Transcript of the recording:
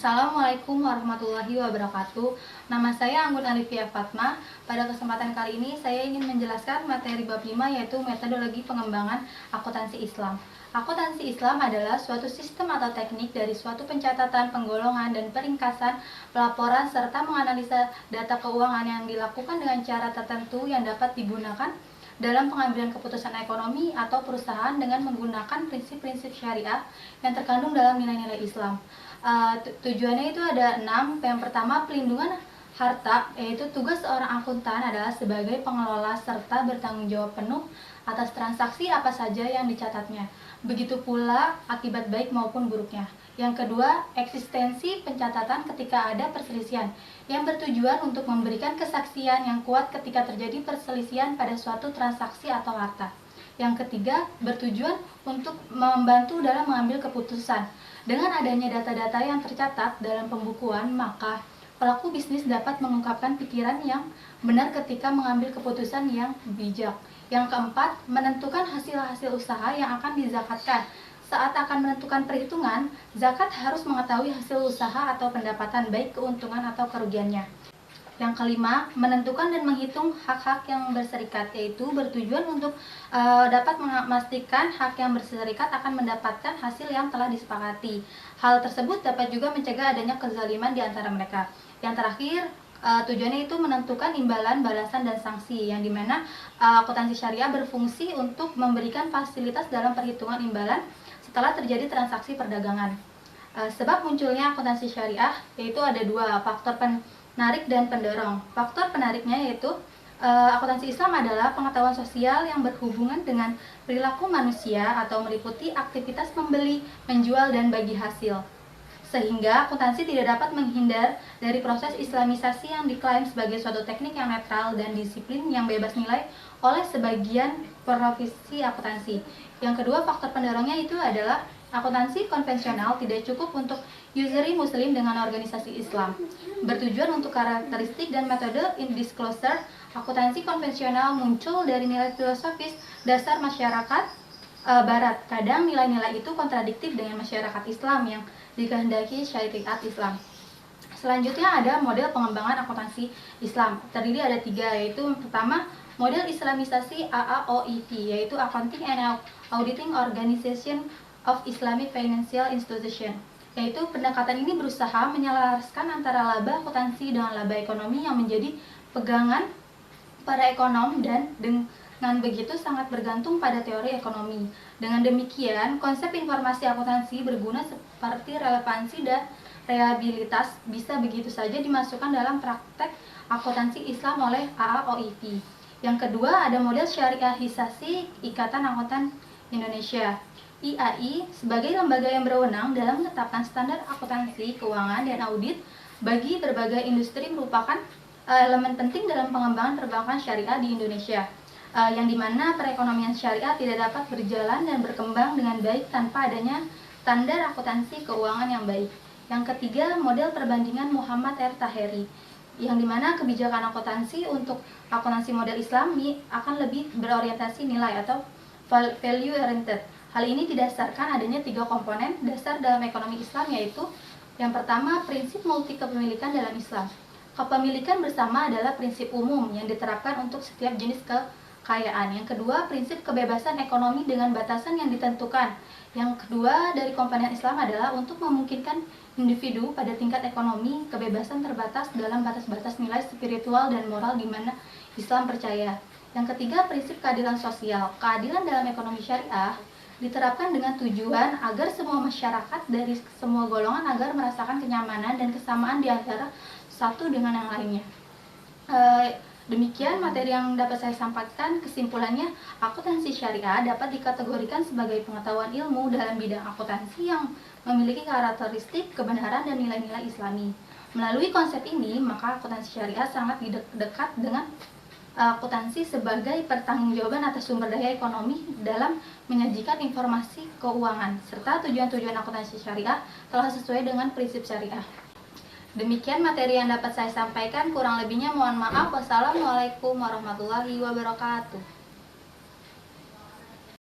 Assalamualaikum warahmatullahi wabarakatuh. Nama saya Anggun Alifia Fatma. Pada kesempatan kali ini saya ingin menjelaskan materi bab 5, yaitu metodologi pengembangan akuntansi Islam. Akuntansi Islam adalah suatu sistem atau teknik dari suatu pencatatan, penggolongan, dan peringkasan pelaporan serta menganalisa data keuangan yang dilakukan dengan cara tertentu yang dapat digunakan dalam pengambilan keputusan ekonomi atau perusahaan dengan menggunakan prinsip-prinsip syariah yang terkandung dalam nilai-nilai Islam. Tujuannya itu ada 6. Yang pertama, pelindungan harta, yaitu tugas seorang akuntan adalah sebagai pengelola serta bertanggung jawab penuh atas transaksi apa saja yang dicatatnya. Begitu pula akibat baik maupun buruknya. Yang kedua, eksistensi pencatatan ketika ada perselisihan, yang bertujuan untuk memberikan kesaksian yang kuat ketika terjadi perselisihan pada suatu transaksi atau harta. Yang ketiga, bertujuan untuk membantu dalam mengambil keputusan. Dengan adanya data-data yang tercatat dalam pembukuan, maka pelaku bisnis dapat mengungkapkan pikiran yang benar ketika mengambil keputusan yang bijak. Yang keempat, menentukan hasil-hasil usaha yang akan dizakatkan. Saat akan menentukan perhitungan, zakat harus mengetahui hasil usaha atau pendapatan, baik keuntungan atau kerugiannya. Yang kelima, menentukan dan menghitung hak-hak yang berserikat, yaitu bertujuan untuk dapat memastikan hak yang berserikat akan mendapatkan hasil yang telah disepakati. Hal tersebut dapat juga mencegah adanya kezaliman di antara mereka. Yang terakhir, tujuannya itu menentukan imbalan, balasan, dan sanksi, yang dimana akuntansi syariah berfungsi untuk memberikan fasilitas dalam perhitungan imbalan setelah terjadi transaksi perdagangan. Sebab munculnya akuntansi syariah yaitu ada 2, faktor penarik dan pendorong. Faktor penariknya yaitu akuntansi Islam adalah pengetahuan sosial yang berhubungan dengan perilaku manusia atau meliputi aktivitas membeli, menjual, dan bagi hasil. Sehingga akuntansi tidak dapat menghindar dari proses islamisasi yang diklaim sebagai suatu teknik yang netral dan disiplin yang bebas nilai oleh sebagian profesi akuntansi. Yang kedua, faktor pendorongnya itu adalah akuntansi konvensional tidak cukup untuk usery muslim dengan organisasi Islam. Bertujuan untuk karakteristik dan metode disclosure, akuntansi konvensional muncul dari nilai filosofis dasar masyarakat Barat. Kadang nilai-nilai itu kontradiktif dengan masyarakat Islam yang dikehendaki syariat Islam. Selanjutnya ada model pengembangan akuntansi Islam. Terdiri ada 3, yaitu pertama, model islamisasi AAOIP, yaitu Accounting and Auditing Organization of Islamic Financial Institution, yaitu pendekatan ini berusaha menyelaraskan antara laba akuntansi dengan laba ekonomi yang menjadi pegangan para ekonom dan dengan begitu sangat bergantung pada teori ekonomi. Dengan demikian, konsep informasi akuntansi berguna seperti relevansi dan reliabilitas bisa begitu saja dimasukkan dalam praktek akuntansi Islam oleh AAOIP. Yang kedua, ada model syariahisasi Ikatan Akuntan Indonesia IAI sebagai lembaga yang berwenang dalam menetapkan standar akuntansi, keuangan, dan audit bagi berbagai industri merupakan elemen penting dalam pengembangan perbankan syariah di Indonesia, yang dimana perekonomian syariah tidak dapat berjalan dan berkembang dengan baik tanpa adanya standar akuntansi keuangan yang baik. Yang ketiga, model perbandingan Muhammad R. Taheri, yang dimana kebijakan akuntansi untuk akuntansi model Islami akan lebih berorientasi nilai atau value oriented. Hal ini didasarkan adanya 3 komponen dasar dalam ekonomi Islam, yaitu yang pertama, prinsip multi kepemilikan dalam Islam. Kepemilikan bersama adalah prinsip umum yang diterapkan untuk setiap jenis kekayaan. Yang kedua, prinsip kebebasan ekonomi dengan batasan yang ditentukan. Yang kedua dari komponen Islam adalah untuk memungkinkan individu pada tingkat ekonomi kebebasan terbatas dalam batas-batas nilai spiritual dan moral di mana Islam percaya. Yang ketiga, prinsip keadilan sosial. Keadilan dalam ekonomi syariah diterapkan dengan tujuan agar semua masyarakat dari semua golongan agar merasakan kenyamanan dan kesamaan di antara satu dengan yang lainnya. Demikian materi yang dapat saya sampaikan. Kesimpulannya, akuntansi syariah dapat dikategorikan sebagai pengetahuan ilmu dalam bidang akuntansi yang memiliki karakteristik kebenaran dan nilai-nilai Islami. Melalui konsep ini, maka akuntansi syariah sangat dekat dengan akuntansi sebagai pertanggungjawaban atas sumber daya ekonomi dalam menyajikan informasi keuangan, serta tujuan-tujuan akuntansi syariah telah sesuai dengan prinsip syariah. Demikian materi yang dapat saya sampaikan, kurang lebihnya mohon maaf. Wassalamualaikum warahmatullahi wabarakatuh.